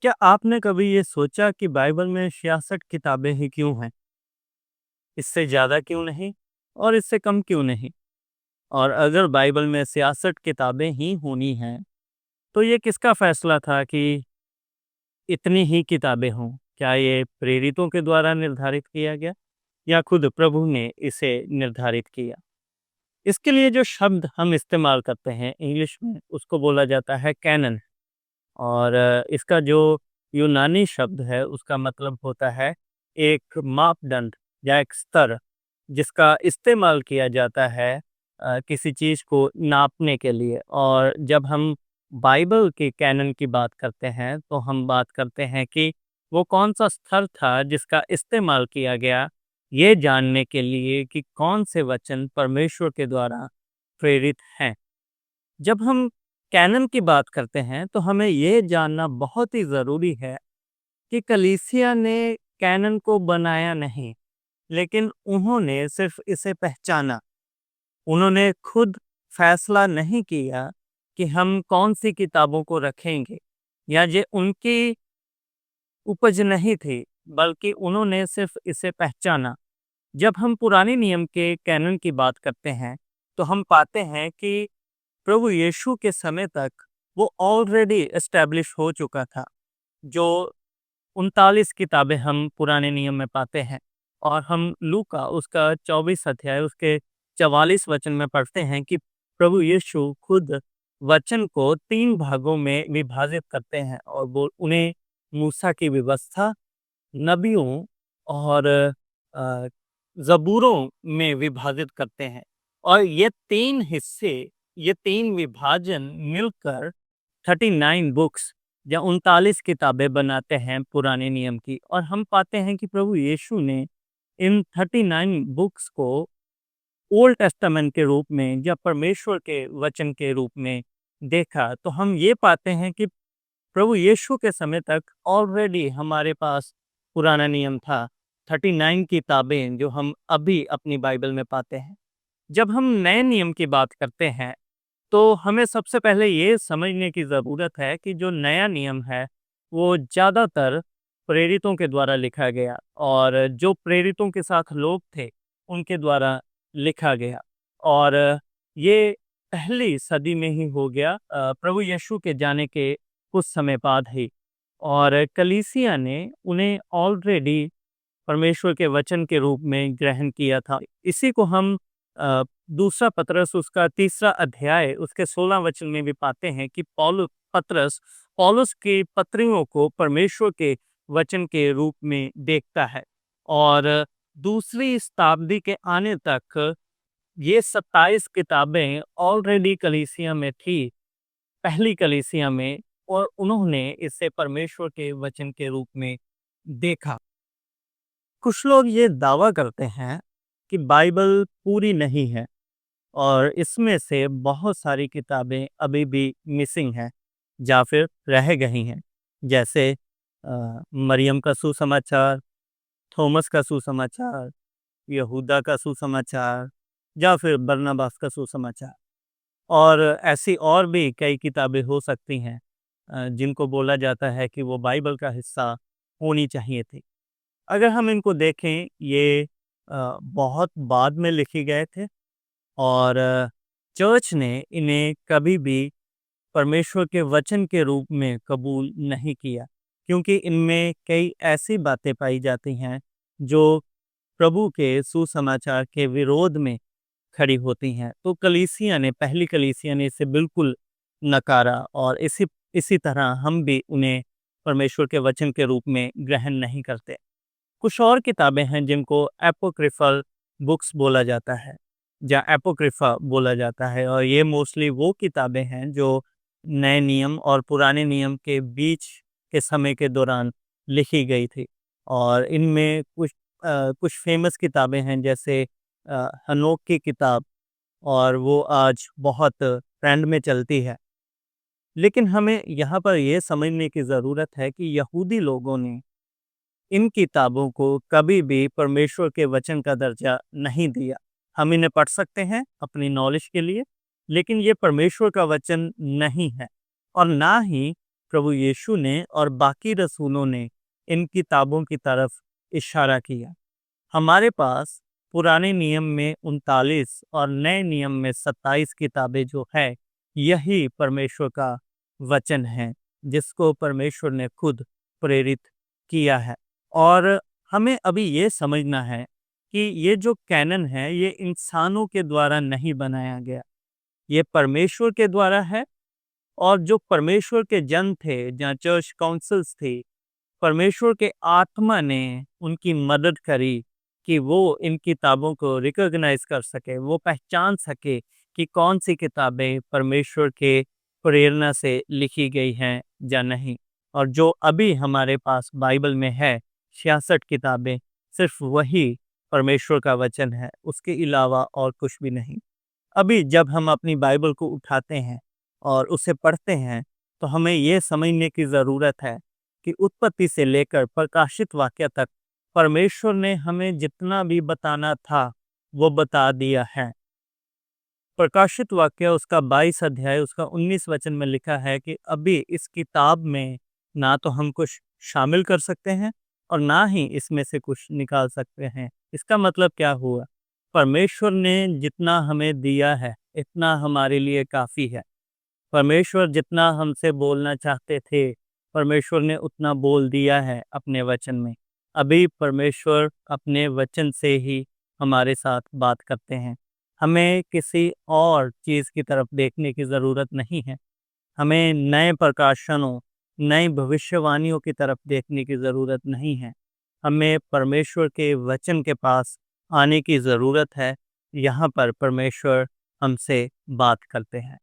क्या आपने कभी ये सोचा कि बाइबल में 66 किताबें ही क्यों हैं? इससे ज़्यादा क्यों नहीं और इससे कम क्यों नहीं? और अगर बाइबल में 66 किताबें ही होनी हैं, तो ये किसका फैसला था कि इतनी ही किताबें हों? क्या ये प्रेरितों के द्वारा निर्धारित किया गया या खुद प्रभु ने इसे निर्धारित किया? इसके लिए जो शब्द हम इस्तेमाल करते हैं इंग्लिश में, उसको बोला जाता है कैनन। और इसका जो यूनानी शब्द है उसका मतलब होता है एक मापदंड या एक स्तर जिसका इस्तेमाल किया जाता है किसी चीज़ को नापने के लिए। और जब हम बाइबल के कैनन की बात करते हैं तो हम बात करते हैं कि वो कौन सा स्तर था जिसका इस्तेमाल किया गया ये जानने के लिए कि कौन से वचन परमेश्वर के द्वारा प्रेरित हैं। जब हम कैनन की बात करते हैं तो हमें ये जानना बहुत ही ज़रूरी है कि कलीसिया ने कैनन को बनाया नहीं, लेकिन उन्होंने सिर्फ इसे पहचाना। उन्होंने खुद फैसला नहीं किया कि हम कौन सी किताबों को रखेंगे या ये उनकी उपज नहीं थी, बल्कि उन्होंने सिर्फ इसे पहचाना। जब हम पुराने नियम के कैनन की बात करते हैं तो हम पाते हैं कि प्रभु यीशु के समय तक वो ऑलरेडी एस्टैब्लिश हो चुका था। जो 39 किताबें हम पुराने नियम में पाते हैं और हम लूका उसका 24 अध्याय उसके 44 वचन में पढ़ते हैं कि प्रभु यीशु खुद वचन को 3 भागों में विभाजित करते हैं और वो उन्हें मूसा की व्यवस्था, नबियों और अ, ज़बूरों में विभाजित करते हैं। और ये 3 हिस्से, ये 3 विभाजन मिलकर 39 बुक्स या 39 किताबें बनाते हैं पुराने नियम की। और हम पाते हैं कि प्रभु यीशु ने इन 39 बुक्स को ओल्ड टेस्टामेंट के रूप में या परमेश्वर के वचन के रूप में देखा। तो हम ये पाते हैं कि प्रभु यीशु के समय तक ऑलरेडी हमारे पास पुराना नियम था। 39 किताबें जो हम अभी अपनी बाइबल में पाते हैं। जब हम नए नियम की बात करते हैं तो हमें सबसे पहले ये समझने की ज़रूरत है कि जो नया नियम है वो ज़्यादातर प्रेरितों के द्वारा लिखा गया और जो प्रेरितों के साथ लोग थे उनके द्वारा लिखा गया। और ये पहली सदी में ही हो गया, प्रभु यीशु के जाने के कुछ समय बाद ही। और कलीसिया ने उन्हें ऑलरेडी परमेश्वर के वचन के रूप में ग्रहण किया था। इसी को हम दूसरा पतरस उसका तीसरा अध्याय उसके 16 वचन में भी पाते हैं कि पतरस पौलुस की पत्रियों को परमेश्वर के वचन के रूप में देखता है। और दूसरी शताब्दी के आने तक ये 27 किताबें ऑलरेडी कलीसिया में थी, पहली कलीसिया में, और उन्होंने इसे परमेश्वर के वचन के रूप में देखा। कुछ लोग ये दावा करते हैं कि बाइबल पूरी नहीं है और इसमें से बहुत सारी किताबें अभी भी मिसिंग हैं या फिर रह गई हैं। जैसे मरियम का सुसमाचार, थॉमस का सुसमाचार, यहूदा का सुसमाचार या फिर बरनबास का सुसमाचार। और ऐसी और भी कई किताबें हो सकती हैं जिनको बोला जाता है कि वो बाइबल का हिस्सा होनी चाहिए थी। अगर हम इनको देखें, ये बहुत बाद में लिखे गए थे और चर्च ने इन्हें कभी भी परमेश्वर के वचन के रूप में कबूल नहीं किया, क्योंकि इनमें कई ऐसी बातें पाई जाती हैं जो प्रभु के सुसमाचार के विरोध में खड़ी होती हैं। तो कलीसिया ने, पहली कलीसिया ने इसे बिल्कुल नकारा और इसी इसी तरह हम भी उन्हें परमेश्वर के वचन के रूप में ग्रहण नहीं करते। कुछ और किताबें हैं जिनको एपोक्रिफल बुक्स बोला जाता है या एपोक्रिफा बोला जाता है, और ये मोस्टली वो किताबें हैं जो नए नियम और पुराने नियम के बीच के समय के दौरान लिखी गई थी। और इनमें कुछ फेमस किताबें हैं जैसे हनोक की किताब, और वो आज बहुत ट्रेंड में चलती है। लेकिन हमें यहाँ पर यह समझने की ज़रूरत है कि यहूदी लोगों ने इन किताबों को कभी भी परमेश्वर के वचन का दर्जा नहीं दिया। हम इन्हें पढ़ सकते हैं अपनी नॉलेज के लिए, लेकिन ये परमेश्वर का वचन नहीं है और ना ही प्रभु यीशु ने और बाकी रसूलों ने इन किताबों की तरफ इशारा किया। हमारे पास पुराने नियम में 39 और नए नियम में 27 किताबें जो है, यही परमेश्वर का वचन है जिसको परमेश्वर ने खुद प्रेरित किया है। और हमें अभी ये समझना है कि ये जो कैनन है ये इंसानों के द्वारा नहीं बनाया गया, ये परमेश्वर के द्वारा है। और जो परमेश्वर के जन थे, जहाँ चर्च काउंसिल्स थी, परमेश्वर के आत्मा ने उनकी मदद करी कि वो इन किताबों को रिकॉग्नाइज कर सके, वो पहचान सके कि कौन सी किताबें परमेश्वर के प्रेरणा से लिखी गई हैं या नहीं। और जो अभी हमारे पास बाइबल में है 66 किताबें, सिर्फ वही परमेश्वर का वचन है, उसके अलावा और कुछ भी नहीं। अभी जब हम अपनी बाइबल को उठाते हैं और उसे पढ़ते हैं तो हमें ये समझने की ज़रूरत है कि उत्पत्ति से लेकर प्रकाशित वाक्य तक परमेश्वर ने हमें जितना भी बताना था वो बता दिया है। प्रकाशित वाक्य उसका 22 अध्याय उसका 19 वचन में लिखा है कि अभी इस किताब में ना तो हम कुछ शामिल कर सकते हैं और ना ही इसमें से कुछ निकाल सकते हैं। इसका मतलब क्या हुआ? परमेश्वर ने जितना हमें दिया है इतना हमारे लिए काफ़ी है। परमेश्वर जितना हमसे बोलना चाहते थे, परमेश्वर ने उतना बोल दिया है अपने वचन में। अभी परमेश्वर अपने वचन से ही हमारे साथ बात करते हैं। हमें किसी और चीज़ की तरफ देखने की ज़रूरत नहीं है। हमें नए प्रकाशनों, नई भविष्यवाणियों की तरफ देखने की ज़रूरत नहीं है। हमें परमेश्वर के वचन के पास आने की ज़रूरत है। यहाँ पर परमेश्वर हमसे बात करते हैं।